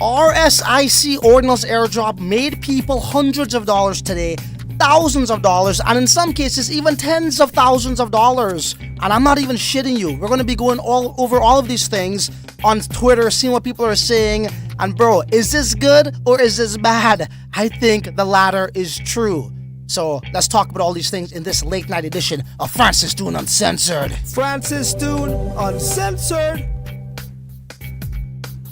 RSIC Ordinal's airdrop made people hundreds of dollars today, thousands of dollars, and in some cases even tens of thousands of dollars. And I'm not even shitting you. We're going to be going over all of these things on Twitter, seeing what people are saying. And bro, is this good or is this bad? I think the latter is true. So let's talk about all these things in this late night edition of Francis Dune Uncensored. Francis Dune Uncensored.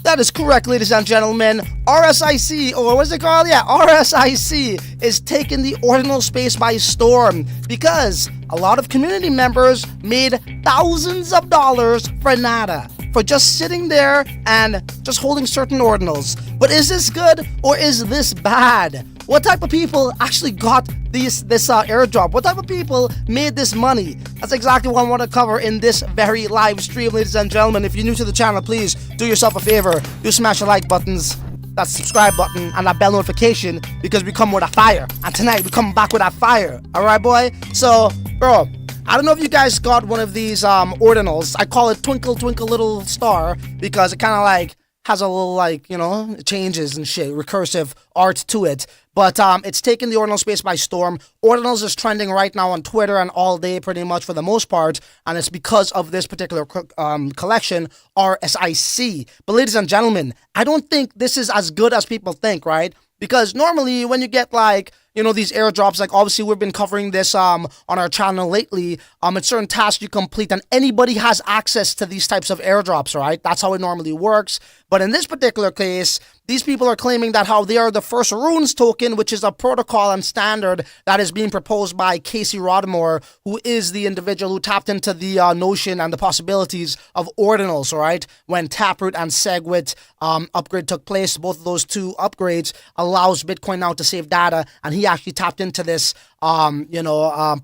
That is correct, ladies and gentlemen. RSIC, or what's it called? Yeah, RSIC is taking the ordinal space by storm because a lot of community members made thousands of dollars for nada, for just sitting there and just holding certain ordinals. But is this good or is this bad? What type of people actually got this airdrop? What type of people made this money? That's exactly what I want to cover in this very live stream, ladies and gentlemen. If you're new to the channel, please do yourself a favor. Do smash the like buttons, that subscribe button, and that bell notification, because we come with a fire. And tonight, we come back with a fire. Alright, boy? So, bro, I don't know if you guys got one of these ordinals. I call it Twinkle Twinkle Little Star because it kind of like has a little, like, you know, changes and shit, recursive art to it. But it's taken the ordinal space by storm. Ordinals is trending right now on Twitter and all day pretty much for the most part. And it's because of this particular collection, RSIC. But ladies and gentlemen, I don't think this is as good as people think, right? Because normally when you get like, you know, these airdrops, like obviously we've been covering this on our channel lately, it's certain tasks you complete and anybody has access to these types of airdrops, right? That's how it normally works. But in this particular case, these people are claiming that how they are the first runes token, which is a protocol and standard that is being proposed by Casey Rodarmor, who is the individual who tapped into the notion and the possibilities of ordinals, right? When Taproot and SegWit upgrade took place, both of those two upgrades allows Bitcoin now to save data, and he actually tapped into this ordinals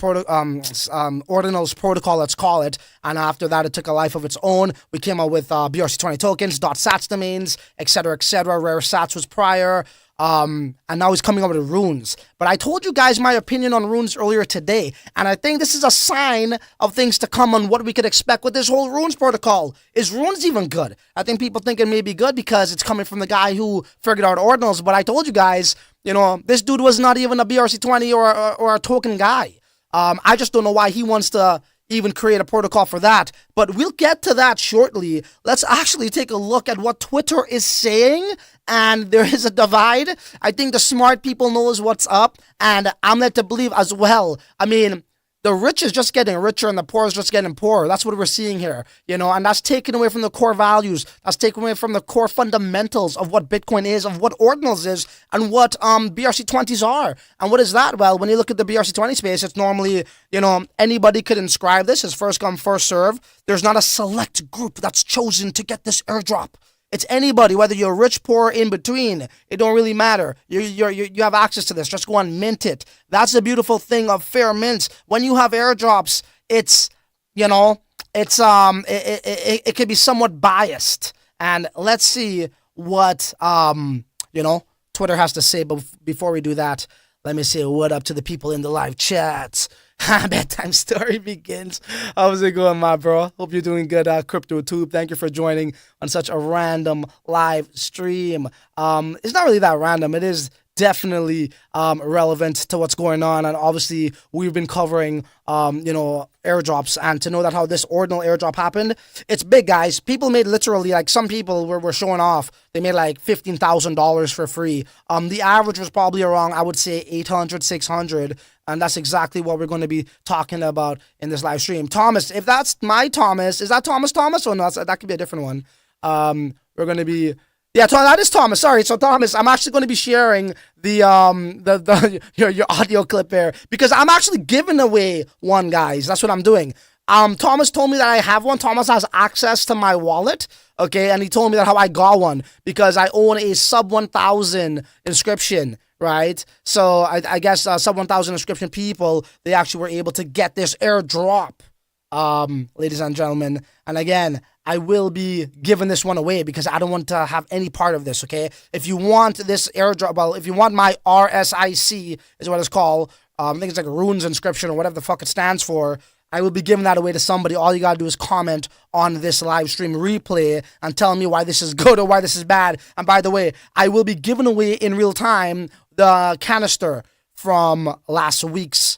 protocol, let's call it. And after that, it took a life of its own. We came out with BRC20 tokens, .sats domains, etc., etc. Rare Sats was prior. And now he's coming up with runes. But I told you guys my opinion on runes earlier today, and I think this is a sign of things to come on what we could expect with this whole runes protocol. Is runes even good? I think people think it may be good because it's coming from the guy who figured out ordinals, but I told you guys, you know, this dude was not even a BRC20 or a token guy. I just don't know why he wants to even create a protocol for that, but we'll get to that shortly. Let's actually take a look at what Twitter is saying, and there is a divide. I think the smart people knows what's up, and I'm led to believe as well. I mean, the rich is just getting richer and the poor is just getting poorer. That's what we're seeing here, you know, and that's taken away from the core values. That's taken away from the core fundamentals of what Bitcoin is, of what ordinals is, and what BRC20s are. And what is that? Well, when you look at the BRC20 space, it's normally, you know, anybody could inscribe this. It's first come, first serve. There's not a select group that's chosen to get this airdrop. It's anybody, whether you're rich, poor, in between. It don't really matter. You have access to this. Just go and mint it. That's the beautiful thing of fair mints. When you have airdrops, it's, you know, it's it can be somewhat biased. And let's see what you know, Twitter has to say. But before we do that, let me say what up to the people in the live chat. Bedtime story begins. How's it going, my bro? Hope you're doing good, CryptoTube. Thank you for joining on such a random live stream. It's not really that random. It is definitely relevant to what's going on, and obviously we've been covering you know, airdrops, and to know that how this ordinal airdrop happened, it's big, guys. People made literally, like, some people were showing off, they made like $15,000 for free. The average was probably around, I would say, 800, 600, and that's exactly what we're going to be talking about in this live stream. Thomas, if that's my Thomas, is that Thomas or no? That could be a different one. We're going to be, yeah, that is Thomas. Sorry. So Thomas, I'm actually going to be sharing the your audio clip there because I'm actually giving away one, guys. That's what I'm doing. Thomas told me that I have one. Thomas has access to my wallet, okay, and he told me that how I got one because I own a sub 1,000 inscription, right? So I guess sub 1,000 inscription people, they actually were able to get this airdrop, ladies and gentlemen. And again, I will be giving this one away because I don't want to have any part of this, okay? If you want this airdrop, well, if you want my RSIC, is what it's called, I think it's like runes inscription or whatever the fuck it stands for, I will be giving that away to somebody. All you gotta do is comment on this live stream replay and tell me why this is good or why this is bad. And by the way, I will be giving away in real time the canister from last week's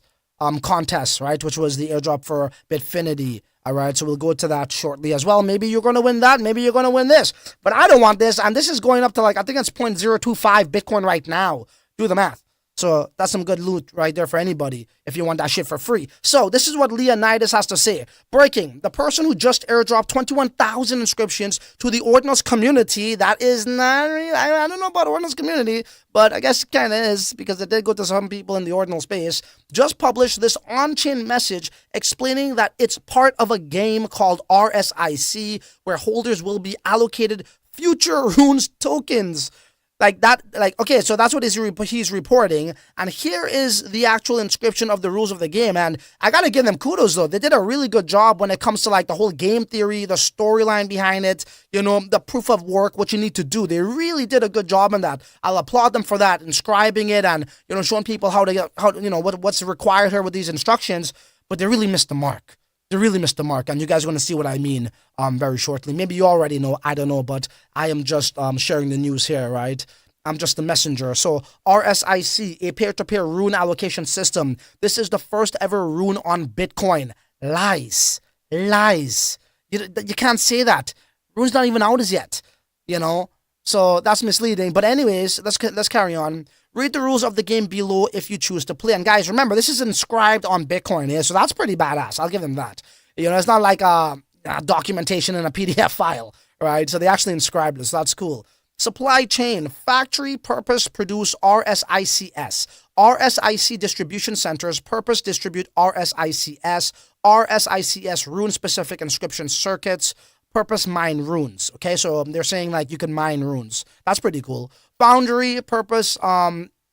contest, right? Which was the airdrop for Bitfinity. All right, so we'll go to that shortly as well. Maybe you're going to win that. Maybe you're going to win this. But I don't want this. And this is going up to like, I think it's 0.025 Bitcoin right now. Do the math. So that's some good loot right there for anybody if you want that shit for free. So this is what Leonidas has to say. Breaking. The person who just airdropped 21,000 inscriptions to the Ordinals community. That is not really, I don't know about Ordinals community, but I guess it kind of is because it did go to some people in the Ordinal space. Just published this on-chain message explaining that it's part of a game called RSIC where holders will be allocated future runes tokens. Like that, like, okay, so that's what he's reporting. And here is the actual inscription of the rules of the game. And I got to give them kudos, though. They did a really good job when it comes to, like, the whole game theory, the storyline behind it, you know, the proof of work, what you need to do. They really did a good job on that. I'll applaud them for that, inscribing it and, you know, showing people how you know, what's required here with these instructions. But they really missed the mark. They really missed the mark, and you guys are going to see what I mean very shortly. Maybe you already know, I don't know, but I am just sharing the news here, right? I'm just the messenger. So RSIC, a peer-to-peer rune allocation system. This is the first ever rune on Bitcoin. Lies. You can't say that. Rune's not even out as yet, you know? So that's misleading. But anyways, let's carry on. Read the rules of the game below if you choose to play. And guys, remember, this is inscribed on Bitcoin, yeah? So that's pretty badass. I'll give them that. You know, it's not like a documentation in a PDF file, right? So they actually inscribed this. So that's cool. Supply chain, factory purpose produce RSICs. RSIC distribution centers purpose distribute RSICs. RSICs rune-specific inscription circuits purpose mine runes. Okay, so they're saying like you can mine runes. That's pretty cool. Foundry purpose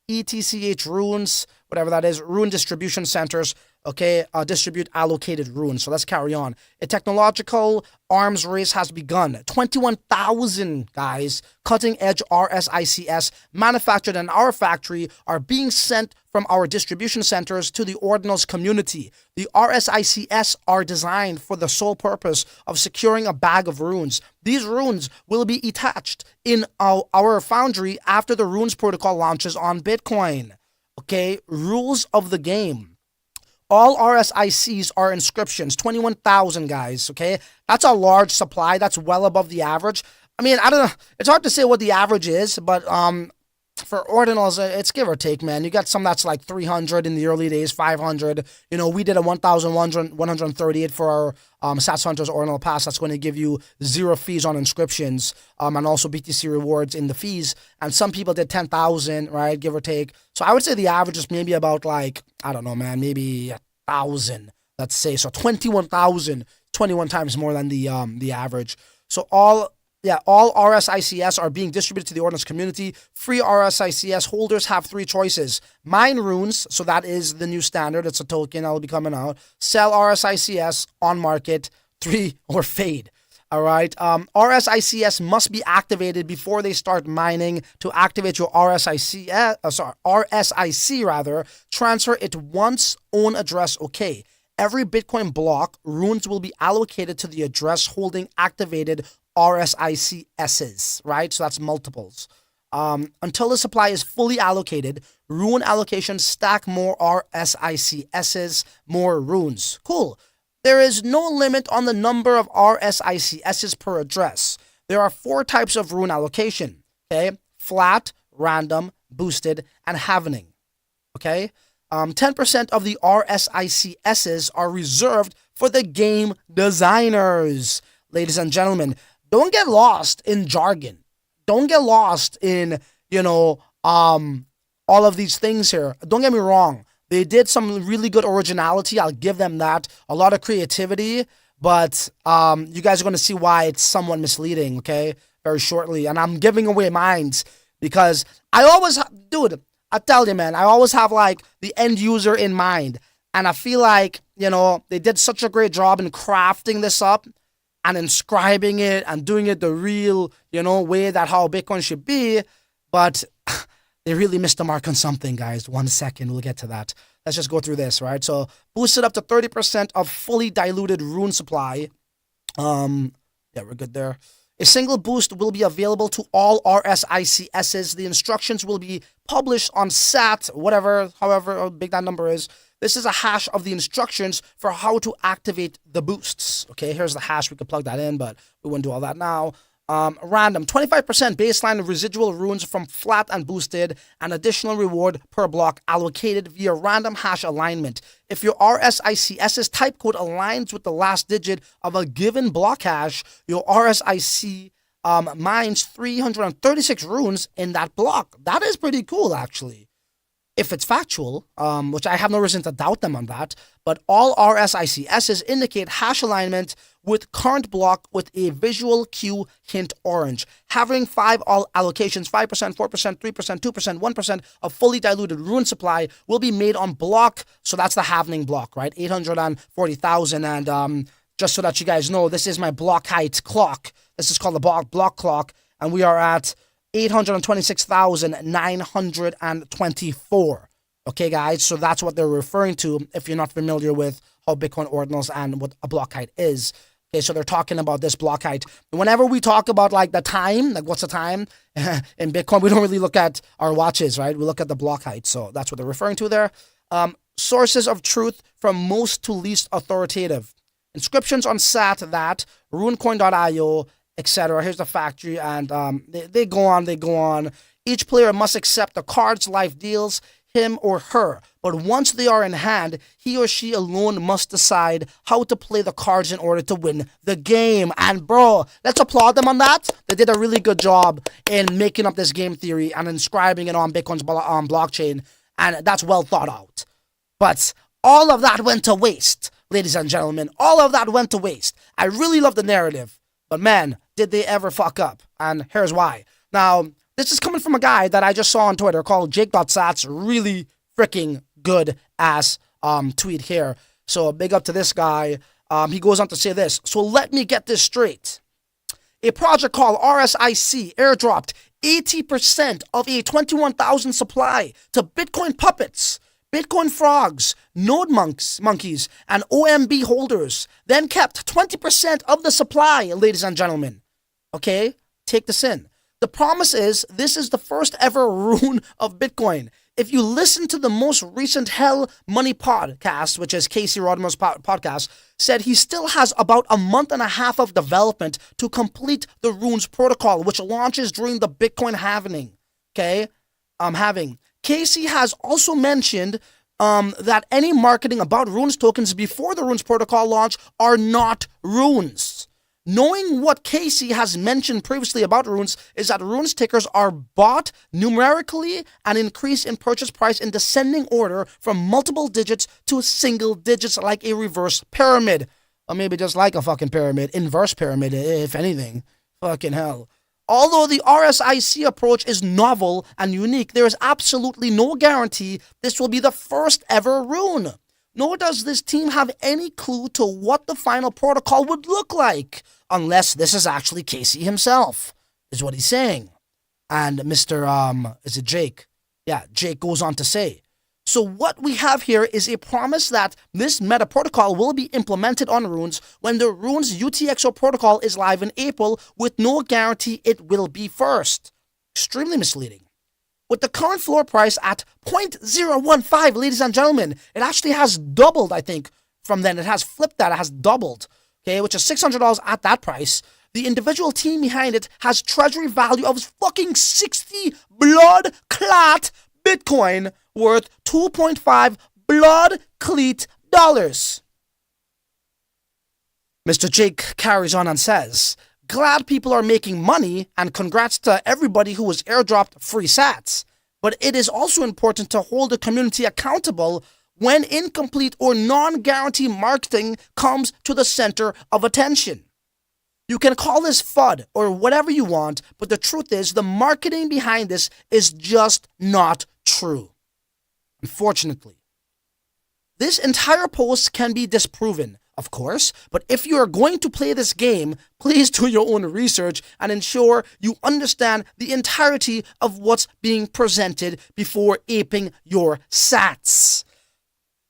ETCH runes, whatever that is, rune distribution centers, okay, distribute allocated runes. So let's carry on. A technological arms race has begun. 21,000 guys, cutting edge RSICs manufactured in our factory are being sent from our distribution centers to the Ordinals community. The RSICs are designed for the sole purpose of securing a bag of runes. These runes will be attached in our foundry after the runes protocol launches on Bitcoin. Okay, rules of the game. All RSICs are inscriptions, 21,000 guys, okay? That's a large supply. That's well above the average. I mean, I don't know. It's hard to say what the average is, but for Ordinals, it's give or take, man. You got some that's like 300 in the early days, 500. You know, we did a 1,138 for our Satshunters Ordinal Pass. That's going to give you 0 fees on inscriptions and also BTC rewards in the fees. And some people did 10,000, right, give or take. So I would say the average is maybe about like, I don't know, man, maybe 1,000, let's say. So 21,000, 21 times more than the average. So all RSICs are being distributed to the Ordinals community. Free RSICs holders have 3 choices. Mine runes, so that is the new standard. It's a token that will be coming out. Sell RSICs on market. 3, or fade. All right. RSICs must be activated before they start mining. To activate your RSIC rather, transfer it once, own address, okay. Every Bitcoin block, runes will be allocated to the address holding activated RSICs, right? So that's multiples. Until the supply is fully allocated, rune allocations stack more RSICs, more runes. Cool. There is no limit on the number of RSICs per address. There are 4 types of rune allocation, okay? Flat, random, boosted, and halvening, okay? 10% of the RSICs are reserved for the game designers. Ladies and gentlemen, don't get lost in jargon. Don't get lost in, you know, all of these things here. Don't get me wrong. They did some really good originality. I'll give them that. A lot of creativity. But you guys are going to see why it's somewhat misleading, okay, very shortly. And I'm giving away mines because I always, dude, I tell you, man, I always have, like, the end user in mind. And I feel like, you know, they did such a great job in crafting this up and inscribing it and doing it the real, you know, way that how Bitcoin should be. But they really missed the mark on something, guys. 1 second, we'll get to that. let's just go through this, right? So boosted up to 30% of fully diluted rune supply. Yeah, we're good there. A single boost will be available to all RSICSs. The instructions will be published on SAT, however big that number is. This is a hash of the instructions for how to activate the boosts. Okay, here's the hash. We could plug that in, but we wouldn't do all that now. Random, 25% baseline residual runes from flat and boosted, and additional reward per block allocated via random hash alignment. If your RSICS's type code aligns with the last digit of a given block hash, your RSIC mines 336 runes in that block. That is pretty cool, actually. If it's factual, which I have no reason to doubt them on that, but all RSICSs indicate hash alignment with current block with a visual cue hint orange. Having 5 all allocations, 5%, 4%, 3%, 2%, 1% of fully diluted rune supply will be made on block. So that's the halvening block, right? 840,000. And just so that you guys know, this is my block height clock. This is called the block clock. And we are at 826,924. Okay, guys, so that's what they're referring to if you're not familiar with how Bitcoin ordinals and what a block height is. Okay, so they're talking about this block height. Whenever we talk about like the time, like what's the time in Bitcoin, we don't really look at our watches, right? We look at the block height. So that's what they're referring to there. Sources of truth from most to least authoritative. Inscriptions on SAT that, runecoin.io, etc. Here's the factory, and they go on. Each player must accept the cards life deals him or her, but once they are in hand, he or she alone must decide how to play the cards in order to win the game. And bro, let's applaud them on that. They did a really good job in making up this game theory and inscribing it on Bitcoin's blockchain, and that's well thought out. But all of that went to waste, ladies and gentlemen. All of that went to waste. I really love the narrative, but man, did they ever fuck up? And here's why. Now, this is coming from a guy that I just saw on Twitter called Jake.sats. Really freaking good ass tweet here. So big up to this guy. He goes on to say this. So let me get this straight. A project called RSIC airdropped 80% of a 21,000 supply to Bitcoin puppets, Bitcoin frogs, NodeMonkes, and OMB holders. Then kept 20% of the supply, ladies and gentlemen. Okay? Take this in. The promise is this is the first ever rune of Bitcoin. If you listen to the most recent Hell Money podcast, which is Casey Rodarmor's podcast, said he still has about a month and a half of development to complete the runes protocol, which launches during the Bitcoin halving. Okay? Halving. Casey has also mentioned that any marketing about runes tokens before the runes protocol launch are not runes. Knowing what Casey has mentioned previously about runes is that runes tickers are bought numerically and increase in purchase price in descending order from multiple digits to single digits like a reverse pyramid. Or maybe just like a fucking pyramid, inverse pyramid, if anything. Fucking hell. Although the RSIC approach is novel and unique, there is absolutely no guarantee this will be the first ever rune. Nor does this team have any clue to what the final protocol would look like, unless this is actually Casey himself, is what he's saying. And Mr. Is it Jake? Yeah, Jake goes on to say, so what we have here is a promise that this meta protocol will be implemented on runes when the runes UTXO protocol is live in April, with no guarantee it will be first. Extremely misleading. With the current floor price at 0.015, ladies and gentlemen, it actually has doubled, I think, from then. It has flipped that. It has doubled, okay, which is $600 at that price. The individual team behind it has treasury value of fucking 60 blood clot Bitcoin worth 2.5 blood cleat dollars. Mr. Jake carries on and says, glad people are making money, and congrats to everybody who was airdropped free sats. But it is also important to hold the community accountable when incomplete or non-guarantee marketing comes to the center of attention. You can call this FUD or whatever you want, but the truth is the marketing behind this is just not true. Unfortunately. This entire post can be disproven, of course, but if you are going to play this game, please do your own research and ensure you understand the entirety of what's being presented before aping your sats.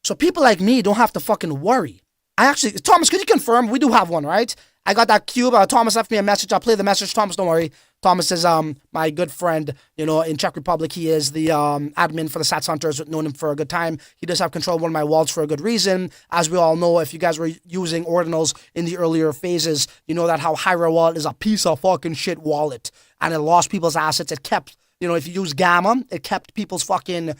So people like me don't have to fucking worry. Thomas, could you confirm? We do have one, right? I got that cube. Thomas left me a message. I'll play the message. Thomas, don't worry. Thomas is my good friend, in Czech Republic. He is the admin for the Satshunters. We've known him for a good time. He does have control of one of my wallets for a good reason. As we all know, if you guys were using ordinals in the earlier phases, you know that how Hyra wallet is a piece of fucking shit wallet. And it lost people's assets. It kept, if you use Gamma, it kept people's fucking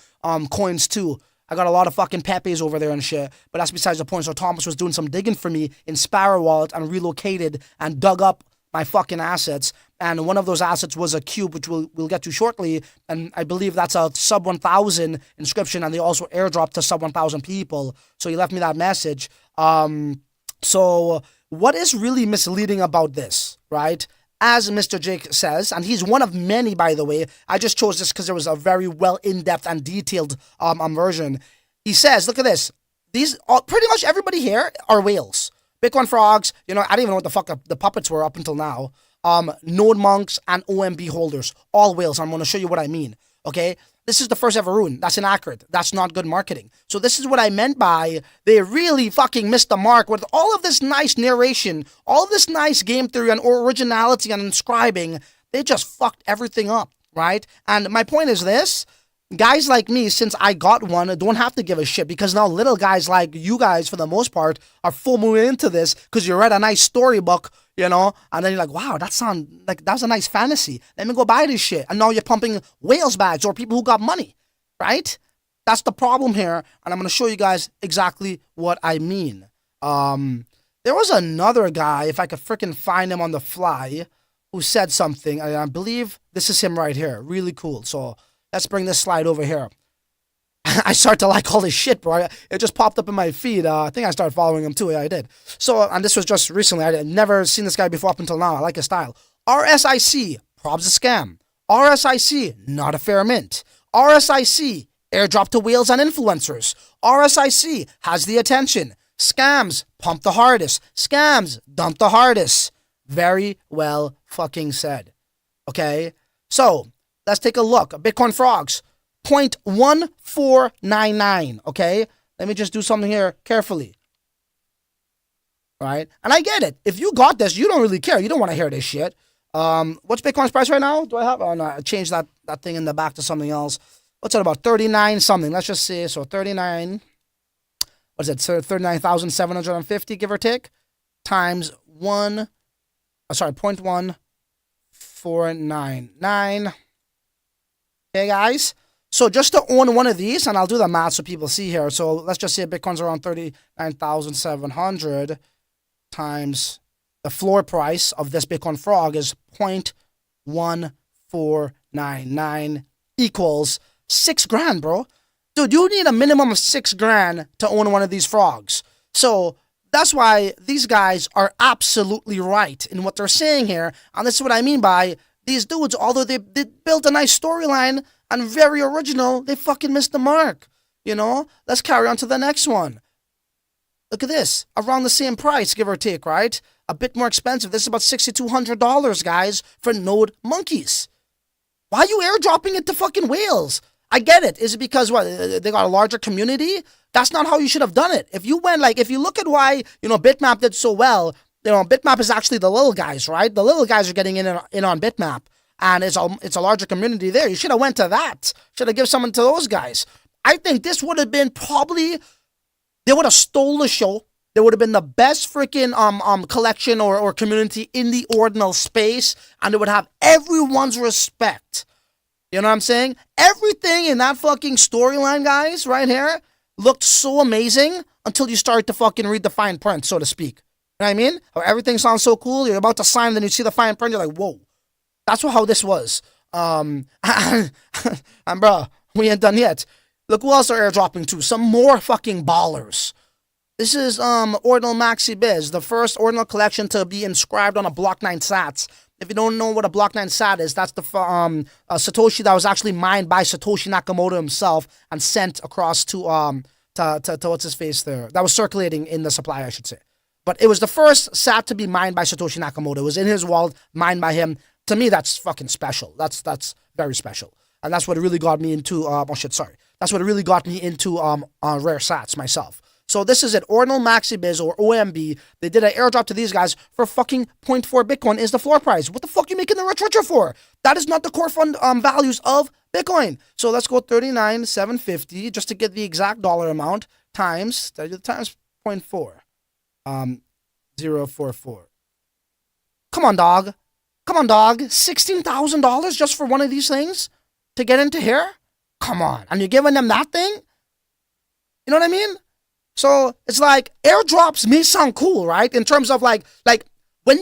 coins too. I got a lot of fucking Pepes over there and shit, but that's besides the point. So Thomas was doing some digging for me in Sparrow Wallet and relocated and dug up my fucking assets. And one of those assets was a cube, which we'll get to shortly. And I believe that's a sub 1,000 inscription, and they also airdropped to sub 1,000 people. So he left me that message. So what is really misleading about this, right? As Mr. Jake says, and he's one of many, by the way. I just chose this because it was a very well in-depth and detailed version. He says, look at this. Pretty much everybody here are whales. Bitcoin frogs, I didn't even know what the fuck the puppets were up until now. NodeMonkes and OMB holders, all whales. I'm going to show you what I mean, okay? This is the first ever rune. That's inaccurate. That's not good marketing. So this is what I meant by they really fucking missed the mark with all of this nice narration, all of this nice game theory and originality and inscribing. They just fucked everything up, right? And my point is this. Guys like me, since I got one, don't have to give a shit because now little guys like you guys, for the most part, are full into this because you read a nice storybook, and then you're like, wow, that was a nice fantasy. Let me go buy this shit. And now you're pumping whales bags or people who got money, right? That's the problem here, and I'm going to show you guys exactly what I mean. There was another guy, if I could freaking find him on the fly, who said something, and I believe this is him right here. Really cool. So let's bring this slide over here. I start to like all this shit, bro. It just popped up in my feed. I think I started following him too. Yeah, I did. So, and this was just recently. I had never seen this guy before up until now. I like his style. RSIC, probs a scam. RSIC, not a fair mint. RSIC, airdrop to whales and influencers. RSIC, has the attention. Scams, pump the hardest. Scams, dump the hardest. Very well fucking said. Okay? So, let's take a look. Bitcoin frogs, 0.1499, okay? Let me just do something here carefully. All right? And I get it. If you got this, you don't really care. You don't want to hear this shit. What's Bitcoin's price right now? Do I have? Oh, no, I changed that thing in the back to something else. What's it about? 39 something. Let's just see. So 39, what is it? 39,750, give or take, times 0.1499. Okay, guys? So just to own one of these, and I'll do the math so people see here. So let's just say Bitcoin's around 39,700 times the floor price of this Bitcoin frog is 0.1499 equals $6,000, bro. Dude, you need a minimum of $6,000 to own one of these frogs. So that's why these guys are absolutely right in what they're saying here. And this is what I mean by these dudes, although they built a nice storyline and very original, they fucking missed the mark. Let's carry on to the next one. Look at this. Around the same price, give or take, right? A bit more expensive. This is about $6,200, guys, for NodeMonkes. Why are you airdropping it to fucking whales? I get it. Is it because, what, they got a larger community? That's not how you should have done it. If you look at why, Bitmap did so well, Bitmap is actually the little guys, right? The little guys are getting in on Bitmap. And it's a larger community there. You should have went to that. Should have given something to those guys. I think this would have been probably, they would have stole the show. They would have been the best freaking collection or community in the ordinal space, and it would have everyone's respect. You know what I'm saying? Everything in that fucking storyline, guys, right here, looked so amazing until you start to fucking read the fine print, so to speak. You know what I mean? How everything sounds so cool. You're about to sign, then you see the fine print, you're like, whoa. That's how this was. And bro, we ain't done yet. Look who else are airdropping to. Some more fucking ballers. This is Ordinal Maxi Biz, the first ordinal collection to be inscribed on a Block 9 Sats. If you don't know what a Block 9 Sat is, that's the Satoshi that was actually mined by Satoshi Nakamoto himself and sent across to what's his face there. That was circulating in the supply, I should say. But it was the first Sat to be mined by Satoshi Nakamoto. It was in his wallet, mined by him. To me, that's fucking special. That's very special. And that's what really got me into, That's That's what really got me into rare sats myself. So this is it, Ordinal Maxi Biz or OMB. They did an airdrop to these guys for fucking 0.4 Bitcoin is the floor price. What the fuck are you making the rich richer for? That is not the core fund values of Bitcoin. So let's go 39,750 just to get the exact dollar amount times 0.4. 044. Come on, dog. Come on, dog. $16,000 just for one of these things to get into here? Come on. And you're giving them that thing? You know what I mean? So it's like airdrops may sound cool, right? In terms of like when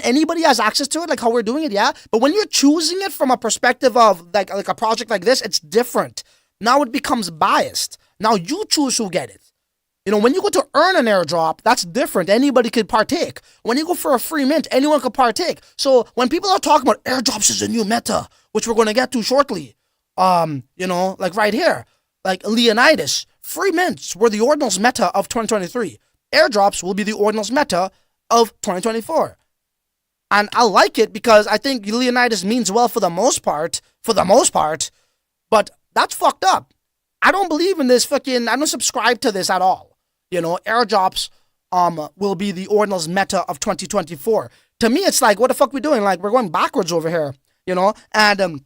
anybody has access to it, like how we're doing it, yeah. But when you're choosing it from a perspective of like a project like this, it's different. Now it becomes biased. Now you choose who get it. You know, when you go to earn an airdrop, that's different. Anybody could partake. When you go for a free mint, anyone could partake. So when people are talking about airdrops is a new meta, which we're going to get to shortly, you know, like right here, like Leonidas, free mints were the Ordinals meta of 2023. Airdrops will be the Ordinals meta of 2024. And I like it because I think Leonidas means well for the most part, but that's fucked up. I don't believe in this I don't subscribe to this at all. You know, airdrops will be the Ordinals meta of 2024. To me, it's like, what the fuck we doing? Like, we're going backwards over here, you know? And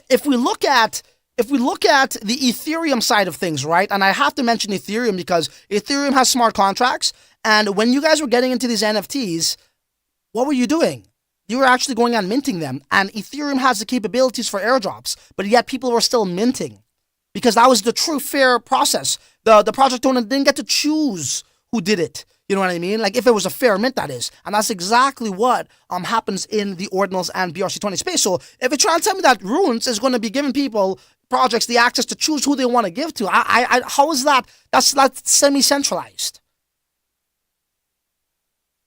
if we look at the Ethereum side of things, right? And I have to mention Ethereum because Ethereum has smart contracts. And when you guys were getting into these NFTs, what were you doing? You were actually going on minting them. And Ethereum has the capabilities for airdrops, but yet people were still minting. Because that was the true fair process. The project owner didn't get to choose who did it. You know what I mean? Like if it was a fair mint, that is. And that's exactly what happens in the Ordinals and BRC20 space. So if you're trying to tell me that Runes is going to be giving people, projects, the access to choose who they want to give to, how is that? That's semi-centralized.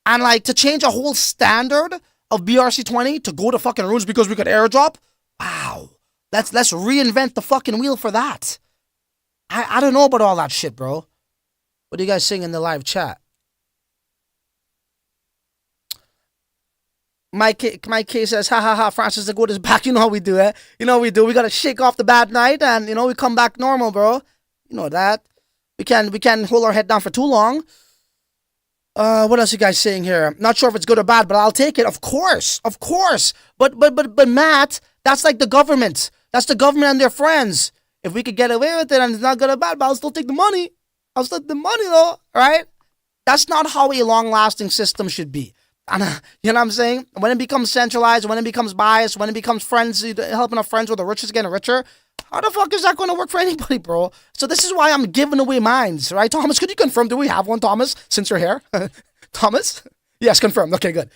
And like to change a whole standard of BRC20 to go to fucking Runes because we could airdrop? Wow. Let's reinvent the fucking wheel for that. I don't know about all that shit, bro. What are you guys saying in the live chat? Mike K says, ha ha ha, Francis the Good is back. You know how we do it. You know how we do. We gotta shake off the bad night and, you know, we come back normal, bro. You know that. We can't hold our head down for too long. What else are you guys saying here? Not sure if it's good or bad, but I'll take it. Of course. But Matt, that's like the government. That's the government and their friends. If we could get away with it and it's not good or bad, but I'll still take the money. I'll still take the money though, right? That's not how a long-lasting system should be. And, you know what I'm saying? When it becomes centralized, when it becomes biased, when it becomes friends, helping our friends with the richest getting richer, how the fuck is that going to work for anybody, bro? So this is why I'm giving away mines, right? Thomas, could you confirm? Do we have one, Thomas, since you're here? Thomas? Yes, confirmed. Okay, good.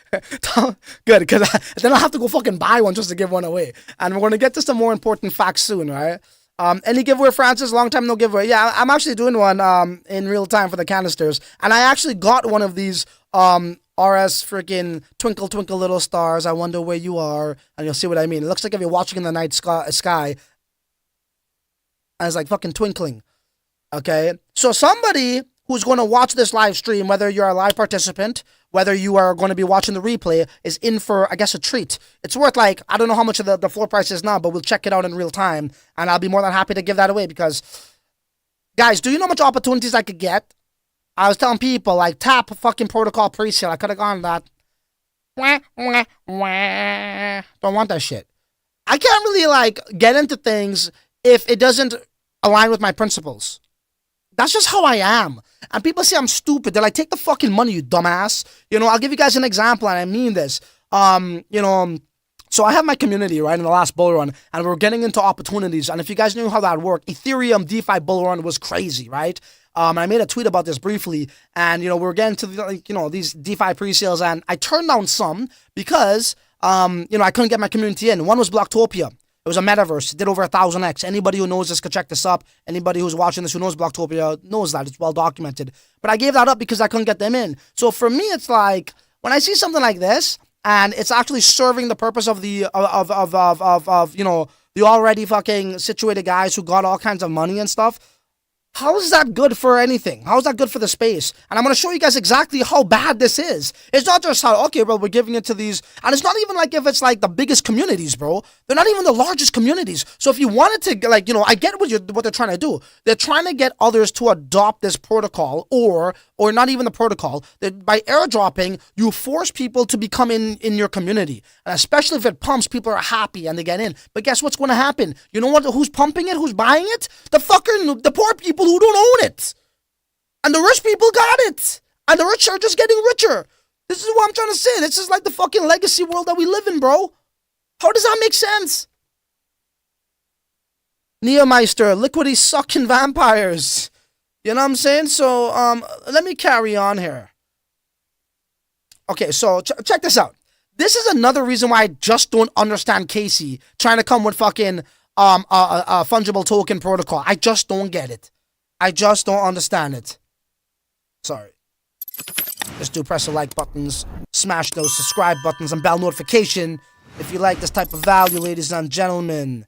Good, because then I'll have to go fucking buy one just to give one away. And we're going to get to some more important facts soon, right? Any giveaway, Francis? Long time no giveaway. Yeah, I'm actually doing one in real time for the canisters. And I actually got one of these RS freaking Twinkle Twinkle Little Stars. I wonder where you are. And you'll see what I mean. It looks like if you're watching in the night sky, and it's like fucking twinkling. Okay? So somebody who's going to watch this live stream, whether you're a live participant, whether you are going to be watching the replay, is in for, I guess, a treat. It's worth like, I don't know how much of the floor price is now, but we'll check it out in real time. And I'll be more than happy to give that away because, guys, do you know how much opportunities I could get? I was telling people, like, tap fucking protocol pre-sale. I could have gone that. Don't want that shit. I can't really, like, get into things if it doesn't align with my principles. That's just how I am. And people say I'm stupid. They're like, take the fucking money, you dumbass. You know, I'll give you guys an example, and I mean this. You know, so I have my community, right, in the last bull run, and we're getting into opportunities. And if you guys knew how that worked, Ethereum DeFi bull run was crazy, right? And I made a tweet about this briefly, and, you know, we're getting to, like, you know, these DeFi pre-sales, and I turned down some because, you know, I couldn't get my community in. One was Blocktopia. It was a metaverse. It did over 1,000x. Anybody who knows this could check this up. Anybody who's watching this who knows Blocktopia knows that. It's well documented. But I gave that up because I couldn't get them in. So for me, it's like, when I see something like this, and it's actually serving the purpose of the, you know, the already fucking situated guys who got all kinds of money and stuff, How is that good for anything? How is that good for the space? And I'm going to show you guys exactly how bad this is. It's not just how, okay, bro, we're giving it to these. And it's not even like if it's like the biggest communities, bro. They're not even the largest communities. So if you wanted to, like, you know, I get what they're trying to do. They're trying to get others to adopt this protocol or not even the protocol. That by airdropping, you force people to become in your community. And especially if it pumps, people are happy and they get in. But guess what's going to happen? You know what? Who's pumping it? Who's buying it? The poor people who don't own it. And the rich people got it. And the rich are just getting richer. This is what I'm trying to say. This is like the fucking legacy world that we live in, bro. How does that make sense? Neomeister, liquidity sucking vampires. You know what I'm saying? So, let me carry on here. Okay, so check this out. This is another reason why I just don't understand Casey trying to come with fucking a fungible token protocol. I just don't get it. I just don't understand it. Sorry. Just do press the like buttons, smash those subscribe buttons and bell notification if you like this type of value, ladies and gentlemen.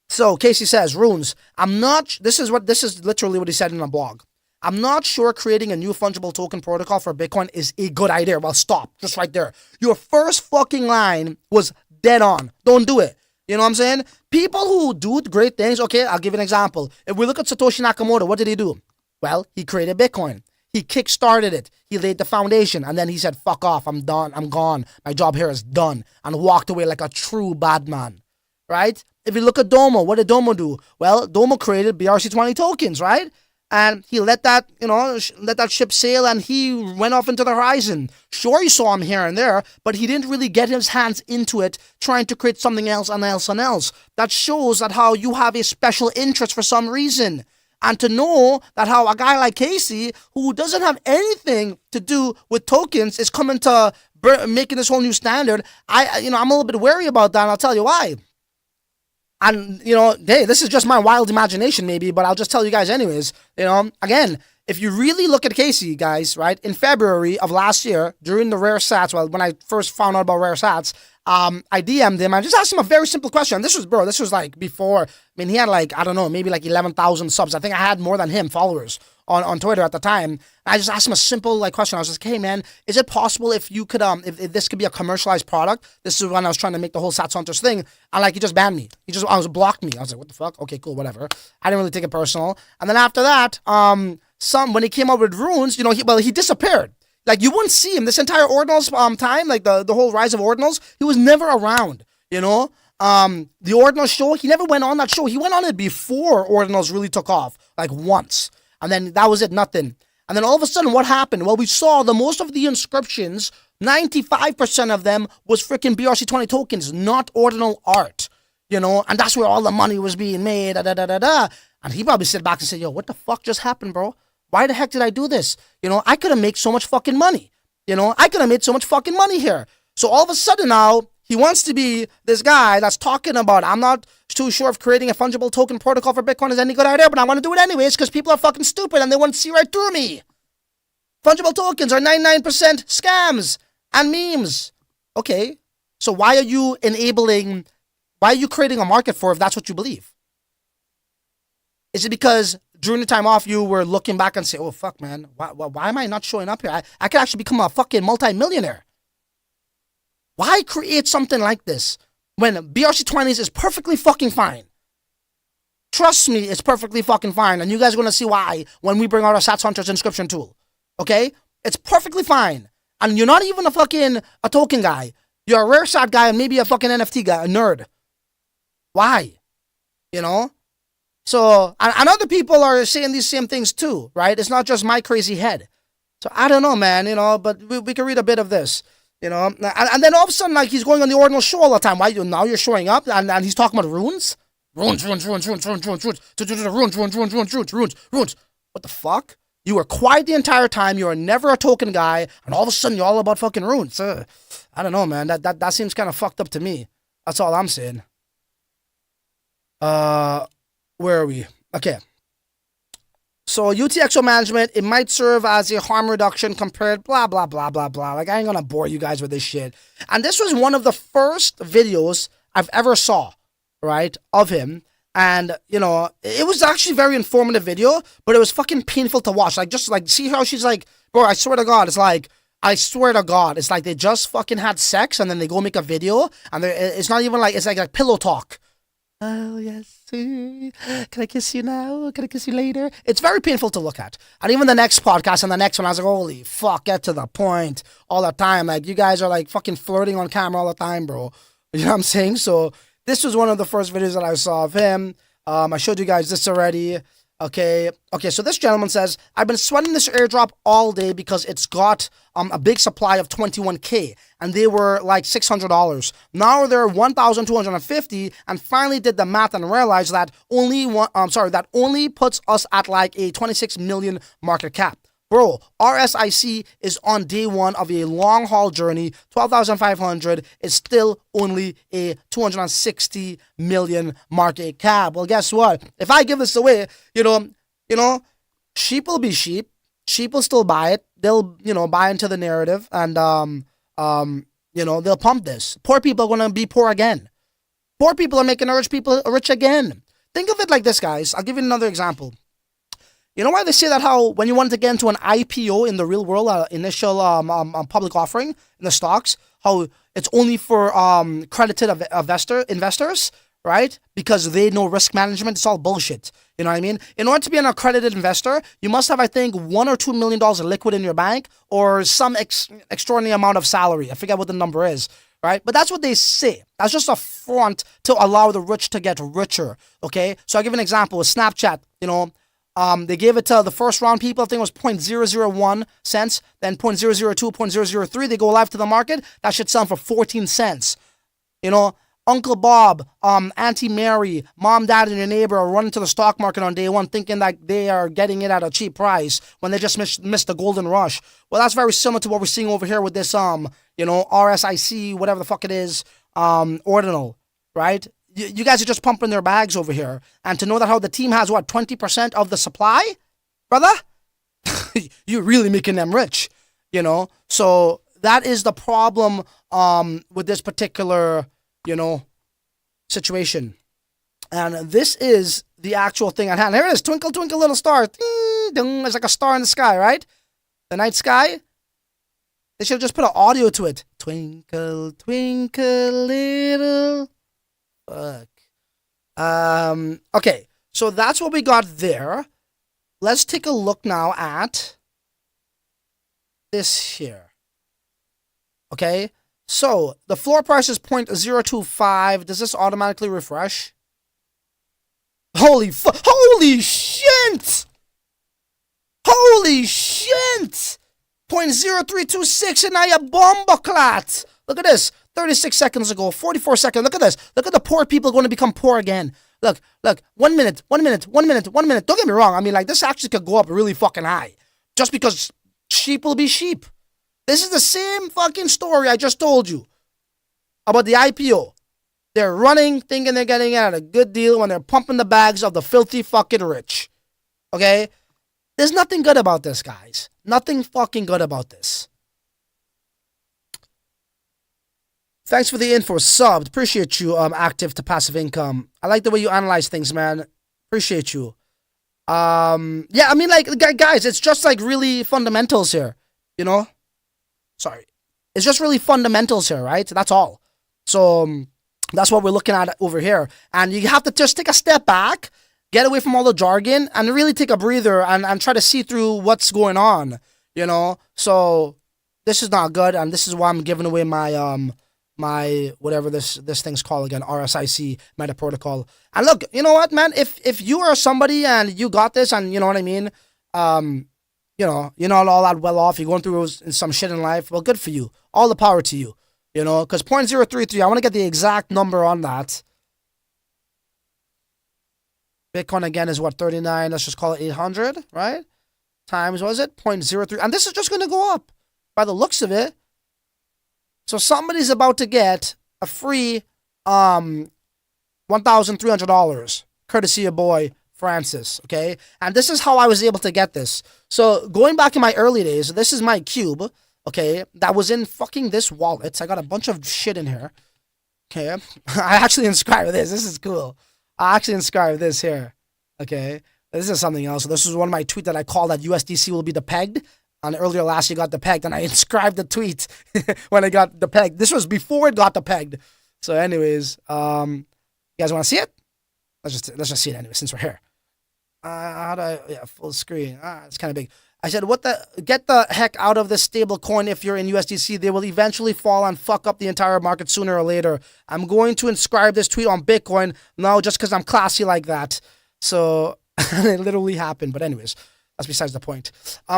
So Casey says, runes. This is literally what he said in a blog. I'm not sure creating a new fungible token protocol for Bitcoin is a good idea. Well, stop. Just right there. Your first fucking line was dead on. Don't do it. You know what I'm saying? People who do great things, okay, I'll give you an example. If we look at Satoshi Nakamoto, what did he do? Well, he created Bitcoin. He kick-started it. He laid the foundation. And then he said, fuck off. I'm done. I'm gone. My job here is done. And walked away like a true bad man. Right? If you look at Domo, what did Domo do? Well, Domo created BRC20 tokens, right? And he let that, let that ship sail and he went off into the horizon. Sure, you saw him here and there, but he didn't really get his hands into it, trying to create something else and else and else. That shows that how you have a special interest for some reason. And to know that how a guy like Casey, who doesn't have anything to do with tokens, is coming to making this whole new standard, I'm a little bit wary about that, and I'll tell you why. And, hey, this is just my wild imagination maybe, but I'll just tell you guys anyways. Again, if you really look at Casey, guys, right, in February of last year, during the RSIC, well, when I first found out about RSIC, I DM'd him and just asked him a very simple question. This was like before, he had like, I don't know, maybe like 11,000 subs. I think I had more than him followers on Twitter at the time. I just asked him a simple question. I was just like, hey man, is it possible if you could, if this could be a commercialized product? This is when I was trying to make the whole Satshunters thing. And he just banned me. He blocked me. I was like, what the fuck? Okay, cool, whatever. I didn't really take it personal. And then after that, when he came up with runes, he disappeared. You wouldn't see him this entire Ordinals time, the whole rise of Ordinals. He was never around, the Ordinal show, he never went on that show. He went on it before Ordinals really took off, once. And then that was it, nothing. And then all of a sudden, what happened? Well, we saw the most of the inscriptions, 95% of them was freaking BRC20 tokens, not Ordinal art, and that's where all the money was being made, And he probably sit back and said, yo, what the fuck just happened, bro? Why the heck did I do this? I could have made so much fucking money. I could have made so much fucking money here. So all of a sudden now, he wants to be this guy that's talking about, I'm not too sure if creating a fungible token protocol for Bitcoin is any good idea, but I want to do it anyways because people are fucking stupid and they want to see right through me. Fungible tokens are 99% scams and memes. Okay, so why are you creating a market for if that's what you believe? Is it because during the time off you were looking back and say, oh fuck man, why am I not showing up here? I could actually become a fucking multi-millionaire. Why create something like this when BRC20s is perfectly fucking fine? Trust me, it's perfectly fucking fine. And you guys are going to see why when we bring out our Satshunters inscription tool. Okay? It's perfectly fine. And you're not even a token guy. You're a rare sat guy and maybe a fucking NFT guy, a nerd. Why? So, and other people are saying these same things too, right? It's not just my crazy head. So I don't know, man, but we can read a bit of this. And then all of a sudden, he's going on the Ordinal show all the time. Why? Now you're showing up and he's talking about runes? Runes. What the fuck? You were quiet the entire time. You were never a token guy. And all of a sudden, you're all about fucking runes. I don't know, man. That seems kind of fucked up to me. That's all I'm saying. Where are we? Okay. So UTXO management, it might serve as a harm reduction compared blah, blah, blah, blah, blah. I ain't gonna bore you guys with this shit. And this was one of the first videos I've ever saw, right, of him. And, you know, it was actually a very informative video, but it was fucking painful to watch. Like, just like, see how she's like, bro, I swear to God, it's like they just fucking had sex and then they go make a video and it's not even like, it's like a pillow talk. Oh, yes, can I kiss you now? Can I kiss you later? It's very painful to look at. And even the next podcast and the next one, I was like, holy fuck, get to the point all the time. Like, you guys are like fucking flirting on camera all the time, bro. You know what I'm saying? So this was one of the first videos that I saw of him. I showed you guys this already. Okay, so this gentleman says, I've been sweating this airdrop all day because it's got a big supply of 21K, and they were like $600. Now they're 1,250, and finally did the math and realized that that only puts us at like a 26 million market cap. Bro, RSIC is on day one of a long haul journey. 12,500 is still only a 260 million market cap. Well, guess what? If I give this away, you know, sheep will be sheep. Sheep will still buy it. They'll, you know, buy into the narrative and, you know, they'll pump this. Poor people are going to be poor again. Poor people are making rich people rich again. Think of it like this, guys. I'll give you another example. You know why they say that how when you wanted to get into an IPO in the real world, initial public offering in the stocks, how it's only for credited investors, right? Because they know risk management. It's all bullshit. You know what I mean? In order to be an accredited investor, you must have, I think, $1 or $2 million liquid in your bank or some extraordinary amount of salary. I forget what the number is, right? But that's what they say. That's just a front to allow the rich to get richer, okay? So I'll give an example with Snapchat, you know. They gave it to the first round people, I think it was 0.001 cents, then 0.002, 0.003, they go live to the market, that should sell for 14 cents. You know, Uncle Bob, Auntie Mary, Mom, Dad, and your neighbor are running to the stock market on day one thinking that they are getting it at a cheap price when they just missed the golden rush. Well, that's very similar to what we're seeing over here with this, you know, RSIC, whatever the fuck it is, Ordinal, right? You guys are just pumping their bags over here. And to know that how the team has, what, 20% of the supply? Brother? You're really making them rich, you know? So that is the problem with this particular, you know, situation. And this is the actual thing at hand. Here it is. Twinkle, twinkle, little star. Ding, ding. There's like a star in the sky, right? The night sky. They should have just put an audio to it. Twinkle, twinkle, little... Fuck. Okay, so that's what we got there. Let's take a look now at this here. Okay, so the floor price is 0.025. Does this automatically refresh? Holy shit! Holy shit! 0.0326 and now you bomba clat. Look at this. 36 seconds ago, 44 seconds. Look at this. Look at the poor people going to become poor again. Look. 1 minute. Don't get me wrong. I mean, like, this actually could go up really fucking high. Just because sheep will be sheep. This is the same fucking story I just told you about the IPO. They're running, thinking they're getting it at a good deal when they're pumping the bags of the filthy fucking rich. Okay? There's nothing good about this, guys. Nothing fucking good about this. Thanks for the info, subbed. Appreciate you, active to passive income. I like the way you analyze things, man. Appreciate you. Yeah, I mean, like, guys, it's just like really fundamentals here, you know? Sorry. It's just really fundamentals here, right? That's all. So, that's what we're looking at over here. And you have to just take a step back, get away from all the jargon, and really take a breather and try to see through what's going on, you know? So, this is not good, and this is why I'm giving away my, my whatever this thing's called again, RSIC Metaprotocol. And look, you know what, man? If you are somebody and you got this, and you know what I mean, you know, you're not all that well off, you're going through some shit in life, well, good for you. All the power to you, you know, because 0.033, I want to get the exact number on that. Bitcoin again is what, 39, let's just call it 800, right? Times, what is it? 0.03, and this is just going to go up by the looks of it. So somebody's about to get a free $1,300, courtesy of boy Francis, okay? And this is how I was able to get this. So going back in my early days, this is my cube, okay, that was in fucking this wallet. I got a bunch of shit in here, okay? I actually inscribed this. This is cool. I actually inscribed this here. Okay. This is something else. So this is one of my tweets that I called that USDC will be the pegged. And earlier last year got the pegged, and I inscribed the tweet when I got the pegged. This was before it got the pegged. So anyways, you guys want to see it? Let's just see it anyway since we're here. How do I, yeah, full screen. It's kind of big. I said, get the heck out of this stable coin if you're in USDC. They will eventually fall and fuck up the entire market sooner or later. I'm going to inscribe this tweet on Bitcoin now just because I'm classy like that. So it literally happened. But anyways, that's besides the point.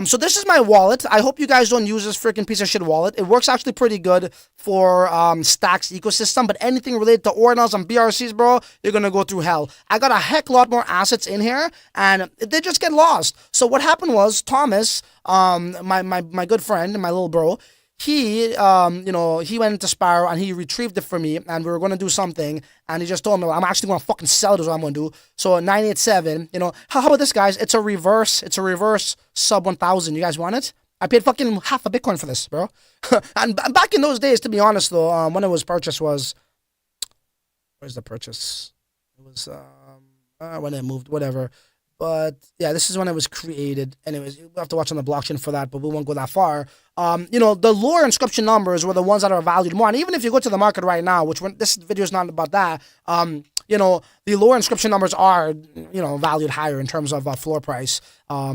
So this is my wallet. I hope you guys don't use this freaking piece of shit wallet. It works actually pretty good for Stacks ecosystem, but anything related to ordinals and BRCs, bro, you're gonna go through hell. I got a heck lot more assets in here, and they just get lost. So what happened was Thomas, my good friend, my little bro, he, he went into Sparrow and he retrieved it for me, and we were going to do something, and he just told me, I'm actually going to fucking sell it is what I'm going to do. So 987, how about this, guys? It's a reverse sub 1000. You guys want it? I paid fucking half a Bitcoin for this, bro. And back in those days, to be honest, though, when it was purchased was, where's the purchase? It was, when it moved, whatever. But yeah, this is when it was created. Anyways, you have to watch on the blockchain for that, but we won't go that far. The lower inscription numbers were the ones that are valued more. And even if you go to the market right now, this video is not about that, the lower inscription numbers are, valued higher in terms of floor price. I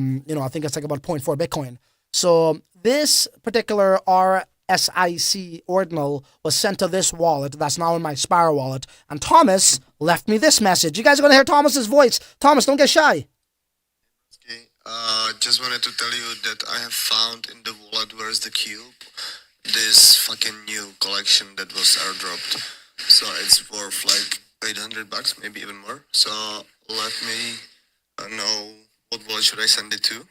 think it's like about 0.4 Bitcoin. So this particular RSIC Ordinal was sent to this wallet that's now in my Sparrow wallet. And Thomas left me this message. You guys are going to hear Thomas's voice. Thomas, don't get shy. Just wanted to tell you that I have found in the wallet Where's the Cube this fucking new collection that was airdropped. So it's worth like $800, maybe even more. So let me know what wallet should I send it to.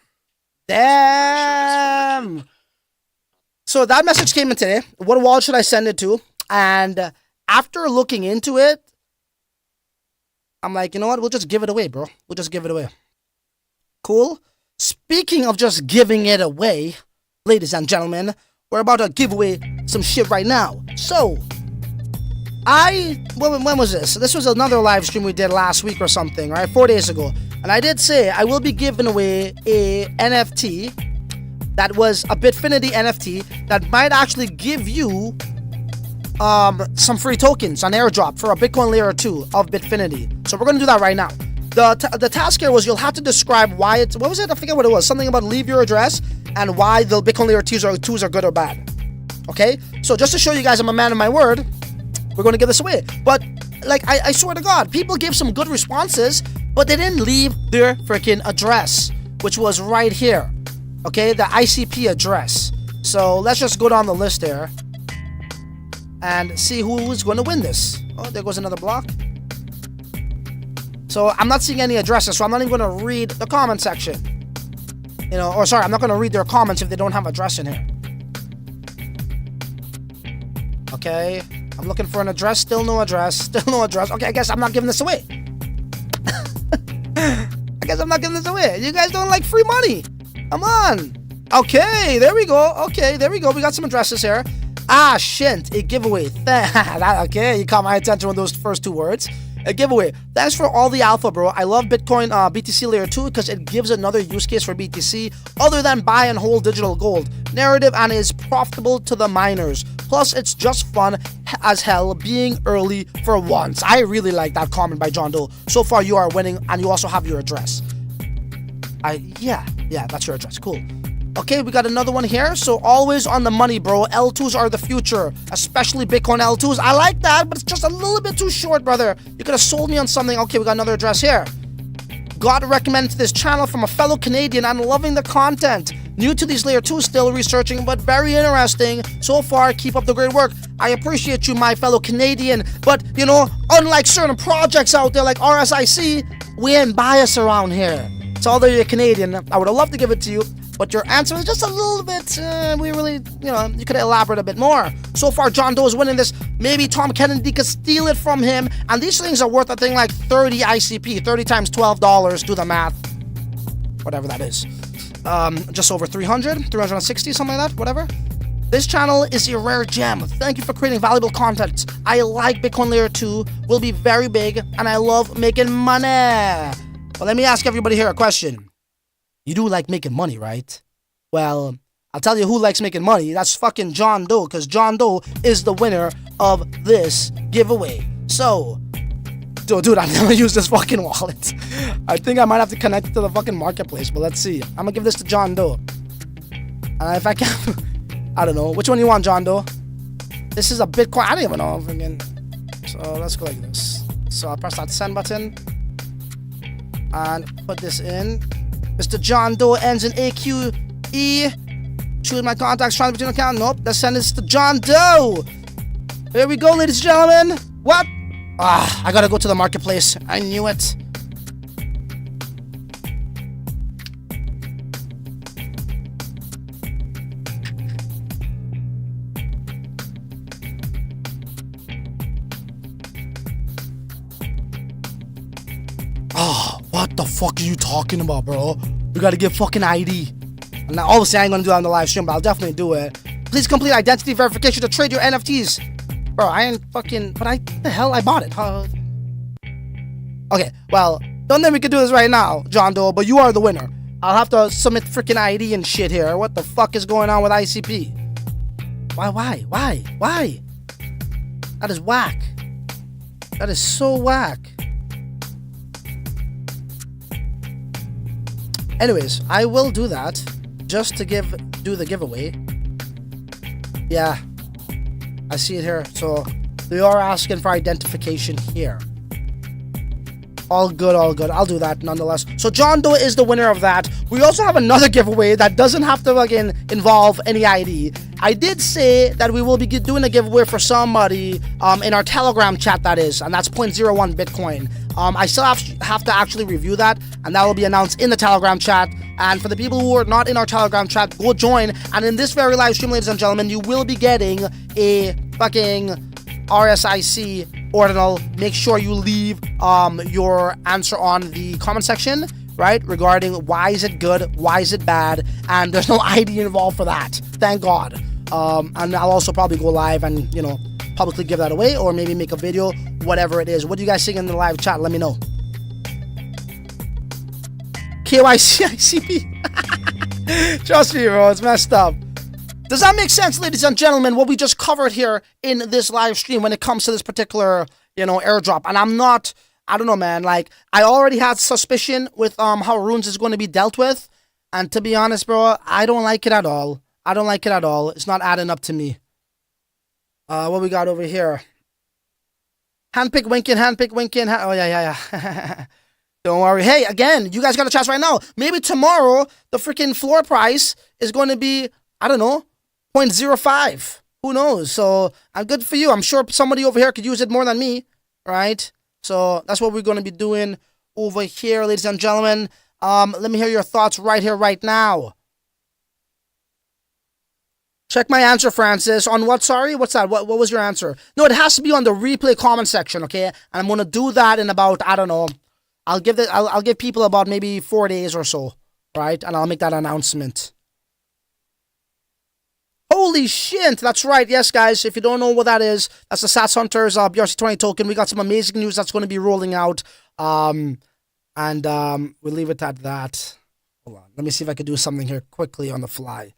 Damn! So that message came in today. What wallet should I send it to? And after looking into it, I'm like, you know what? We'll just give it away, bro. We'll just give it away. Cool. Speaking of just giving it away, ladies and gentlemen, we're about to give away some shit right now. So, when was this? This was another live stream we did last week or something, right? 4 days ago. And I did say I will be giving away a NFT that was a Bitfinity NFT that might actually give you some free tokens on airdrop for a Bitcoin layer 2 of Bitfinity. So we're going to do that right now. The task here was you'll have to describe why it's, what was it? I forget what it was. Something about leave your address and why the Bitcoin layer 2s are good or bad. Okay? So just to show you guys I'm a man of my word, we're going to give this away. But like, I swear to God, people gave some good responses, but they didn't leave their freaking address, which was right here. Okay? The ICP address. So let's just go down the list there and see who is going to win this. Oh, there goes another block. So I'm not seeing any addresses, so I'm not even going to read the comment section. I'm not going to read their comments if they don't have address in here. Okay, I'm looking for an address, still no address. Okay, I guess I'm not giving this away. You guys don't like free money. Come on. Okay, there we go. We got some addresses here. SHNT, a giveaway. Okay, you caught my attention with those first two words. A giveaway. Thanks for all the alpha, bro. I love Bitcoin BTC layer 2 because it gives another use case for BTC other than buy and hold digital gold. Narrative and is profitable to the miners. Plus, it's just fun as hell being early for once. I really like that comment by John Doe. So far, you are winning and you also have your address. Yeah, that's your address. Cool. Okay, we got another one here. So always on the money, bro. L2s are the future, especially Bitcoin L2s. I like that, but it's just a little bit too short, brother. You could have sold me on something. Okay, we got another address here. Got recommended to this channel from a fellow Canadian and loving the content. New to these layer 2s, still researching, but very interesting. So far, keep up the great work. I appreciate you, my fellow Canadian. But, unlike certain projects out there like RSIC, we ain't biased around here. So although you're Canadian, I would have loved to give it to you. But your answer is just a little bit, you could elaborate a bit more. So far, John Doe is winning this. Maybe Tom Kennedy could steal it from him. And these things are worth a thing like 30 ICP, 30 times $12. Do the math. Whatever that is. Just over 300, 360, something like that, whatever. This channel is a rare gem. Thank you for creating valuable content. I like Bitcoin Layer 2, will be very big, and I love making money. Well, let me ask everybody here a question. You do like making money, right? Well, I'll tell you who likes making money. That's fucking John Doe, because John Doe is the winner of this giveaway. So, dude, I've never used this fucking wallet. I think I might have to connect it to the fucking marketplace, but let's see. I'm gonna give this to John Doe. If I can, I don't know. Which one you want, John Doe? This is a Bitcoin. I don't even know. So let's go like this. So I'll press that send button and put this in. Mr. John Doe ends in AQE. Choose my contacts, transfer between account. Nope, let's send this to John Doe. Here we go, ladies and gentlemen. What? I gotta go to the marketplace. I knew it. What the fuck are you talking about, bro? We gotta get fucking ID. Now, obviously, I ain't gonna do that on the live stream, but I'll definitely do it. Please complete identity verification to trade your NFTs. Bro, I ain't fucking... What the hell? I bought it. Okay, well, don't think we can do this right now, John Doe, but you are the winner. I'll have to submit freaking ID and shit here. What the fuck is going on with ICP? Why? That is whack. That is so whack. Anyways, I will do that just to do the giveaway. Yeah, I see it here. So they are asking for identification here. All good. I'll do that nonetheless. So John Doe is the winner of that. We also have another giveaway that doesn't have to again involve any ID. I did say that we will be doing a giveaway for somebody in our Telegram chat, that is, and that's 0.01 Bitcoin. I still have to actually review that, and that will be announced in the Telegram chat. And for the people who are not in our Telegram chat, go join. And in this very live stream, ladies and gentlemen, you will be getting a fucking RSIC Ordinal. Make sure you leave your answer on the comment section, right? Regarding why is it good, why is it bad, and there's no ID involved for that. Thank God. And I'll also probably go live and, you know, publicly give that away, or maybe make a video, whatever it is. What do you guys think in the live chat? Let me know. KYC ICP. Trust me, bro, it's messed up. Does that make sense, ladies and gentlemen, what we just covered here in this live stream when it comes to this particular, you know, airdrop? And I don't know, man, like, I already had suspicion with how runes is going to be dealt with, and to be honest, bro, I don't like it at all. It's not adding up to me. What we got over here? Handpick winking. Oh, yeah. Don't worry. Hey, again, you guys got a chance right now. Maybe tomorrow, the freaking floor price is going to be, I don't know, 0.05. Who knows? So, good for you. I'm sure somebody over here could use it more than me, right? So, that's what we're going to be doing over here, ladies and gentlemen. Let me hear your thoughts right here, right now. Check my answer, Francis. On what? Sorry? What's that? What was your answer? No, it has to be on the replay comment section, okay? And I'm going to do that in about, I don't know, I'll give people about maybe 4 days or so, right? And I'll make that announcement. Holy shit, that's right. Yes, guys, if you don't know what that is, that's the Satshunters Brc20 token. We got some amazing news that's going to be rolling out. We'll leave it at that. Hold on. Let me see if I can do something here quickly on the fly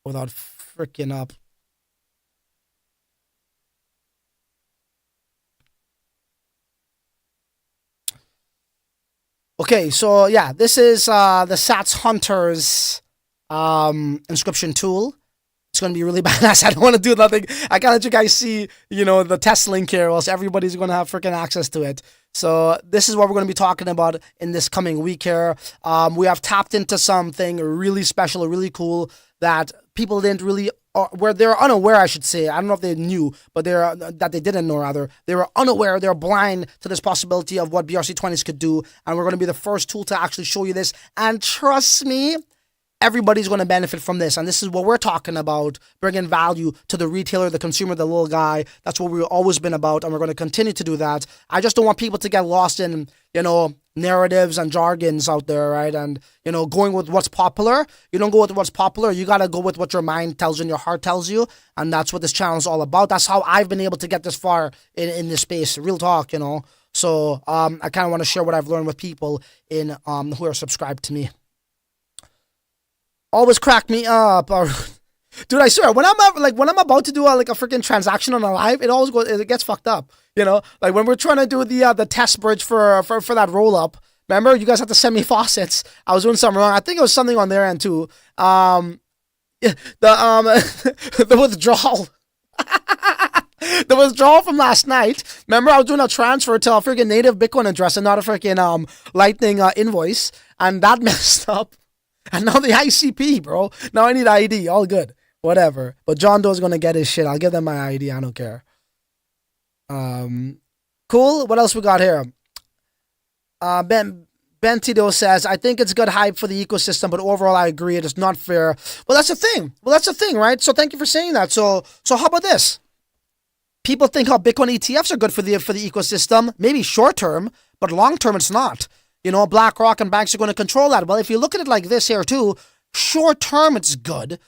without freaking up. Okay, so yeah, this is the Satshunters inscription tool. It's going to be really badass. I don't want to do nothing. I can't let you guys see, you know, the test link here, or else everybody's going to have freaking access to it. So this is what we're going to be talking about in this coming week here. We have tapped into something really special, really cool that people didn't really, where they're unaware, I should say. I don't know if they knew, but that they didn't know, rather. They were unaware, they're blind to this possibility of what BRC20s could do. And we're going to be the first tool to actually show you this. And trust me, everybody's going to benefit from this. And this is what we're talking about, bringing value to the retailer, the consumer, the little guy. That's what we've always been about, and we're going to continue to do that. I just don't want people to get lost in, you know, narratives and jargons out there, right? And, going with what's popular. You don't go with what's popular. You got to go with what your mind tells you and your heart tells you. And that's what this channel is all about. That's how I've been able to get this far in this space. Real talk, So I kind of want to share what I've learned with people who are subscribed to me. Always crack me up. Dude, I swear, when I'm about to do a freaking transaction on a live, it gets fucked up. Like when we're trying to do the test bridge for that roll up. Remember, you guys had to send me faucets. I was doing something wrong. I think it was something on their end too. The withdrawal. The withdrawal from last night. Remember, I was doing a transfer to a freaking native Bitcoin address and not a freaking Lightning invoice, and that messed up. And now the ICP, bro. Now I need ID. All good. Whatever. But John Doe's gonna get his shit. I'll give them my ID. I don't care. Cool. What else we got here? Ben Tito says, I think it's good hype for the ecosystem, but overall I agree it is not fair. Well, that's the thing. Right? So thank you for saying that. So how about this? People think how Bitcoin ETFs are good for the ecosystem, maybe short term, but long term it's not. BlackRock and banks are going to control that. Well, if you look at it like this here too, short term it's good.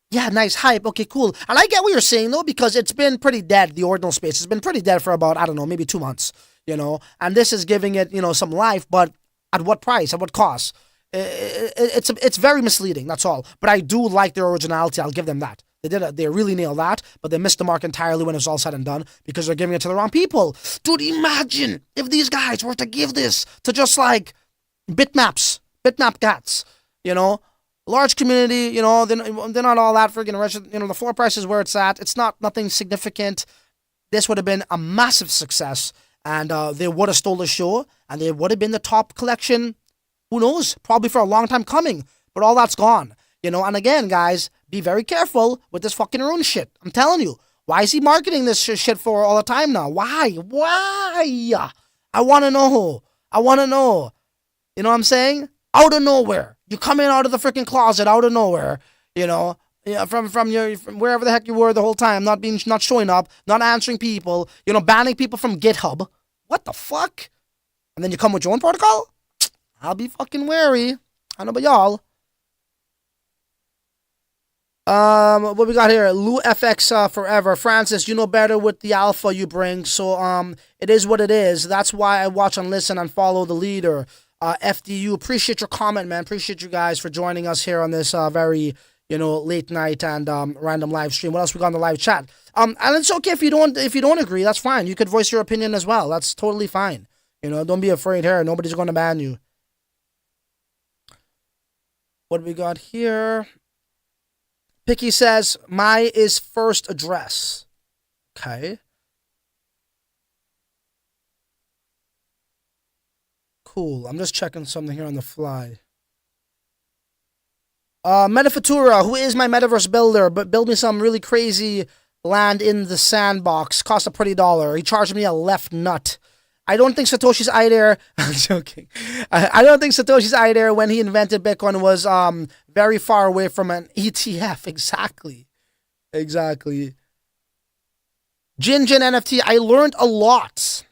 Yeah, nice hype. Okay, cool. And I get what you're saying though, because it's been pretty dead. The ordinal space has been pretty dead for about, I don't know, maybe 2 months, and this is giving it, some life, but at what price, at what cost? It's very misleading. That's all. But I do like their originality. I'll give them that. They really nailed that, but they missed the mark entirely when it's all said and done because they're giving it to the wrong people. Dude, imagine if these guys were to give this to just like bitmap cats, large community, they're not all that freaking rich. The floor price is where it's at. It's nothing significant. This would have been a massive success, and they would have stole the show, and they would have been the top collection. Who knows? Probably for a long time coming, but all that's gone. And again, guys, be very careful with this fucking rune shit. I'm telling you. Why is he marketing this shit for all the time now? Why? I want to know. You know what I'm saying? Out of nowhere. You come in out of the freaking closet out of nowhere, from wherever the heck you were the whole time, not showing up, not answering people, banning people from GitHub. What the fuck? And then you come with your own protocol? I'll be fucking wary. I know about y'all. What we got here? Lou FX forever. Francis, you know better with the alpha you bring, so it is what it is. That's why I watch and listen and follow the leader. FDU, appreciate your comment, man. Appreciate you guys for joining us here on this very late night and random live stream. What else we got on the live chat? And it's okay if you don't agree. That's fine. You could voice your opinion as well. That's totally fine. Don't be afraid here. Nobody's going to ban you. What we got here? Picky says, my is first address. Okay. Cool. I'm just checking something here on the fly. Metafutura, who is my metaverse builder, but build me some really crazy land in the sandbox. Cost a pretty $1. He charged me a left nut. I don't think Satoshi's idea, I'm joking. I don't think Satoshi's idea when he invented Bitcoin was very far away from an ETF. Exactly. Jin NFT, I learned a lot.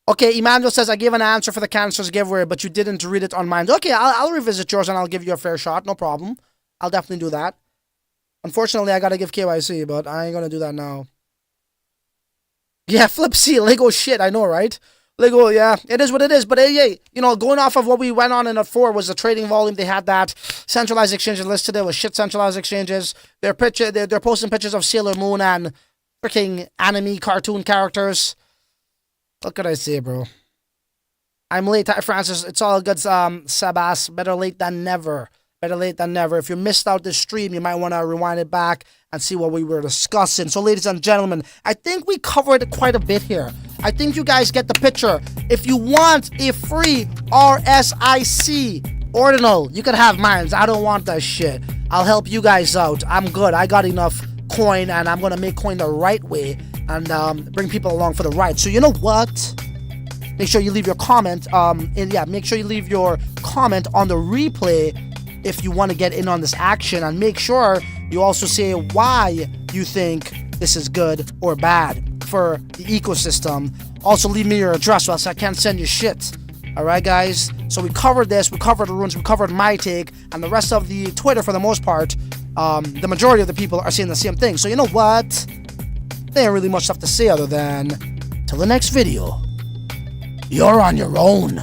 Okay, Emmanuel says, I gave an answer for the Canister's giveaway, but you didn't read it on mine. Okay, I'll revisit yours and I'll give you a fair shot. No problem. I'll definitely do that. Unfortunately, I got to give KYC, but I ain't going to do that now. Yeah, Flip C, Ligo shit, I know, right? Ligo, yeah, it is what it is. But hey, going off of what we went on in at 4 was the trading volume. They had that centralized exchanges listed. There was shit centralized exchanges. They're posting pictures of Sailor Moon and freaking anime cartoon characters. What could I say, bro? I'm late, Francis. It's all good, Sabas. Better late than never. If you missed out this stream, you might want to rewind it back and see what we were discussing. So, ladies and gentlemen, I think we covered quite a bit here. I think you guys get the picture. If you want a free RSIC Ordinal, you can have mine. I don't want that shit. I'll help you guys out. I'm good. I got enough coin, and I'm going to make coin the right way and bring people along for the ride. So, you know what? Make sure you leave your comment. Make sure you leave your comment on the replay if you want to get in on this action, and make sure you also say why you think this is good or bad. for the ecosystem. Also, leave me your address, or else I can't send you shit. Alright, guys? So we covered this, we covered the runes, we covered my take, and the rest of the Twitter, for the most part, the majority of the people are saying the same thing. So you know what? There ain't really much stuff to say other than, till the next video, you're on your own.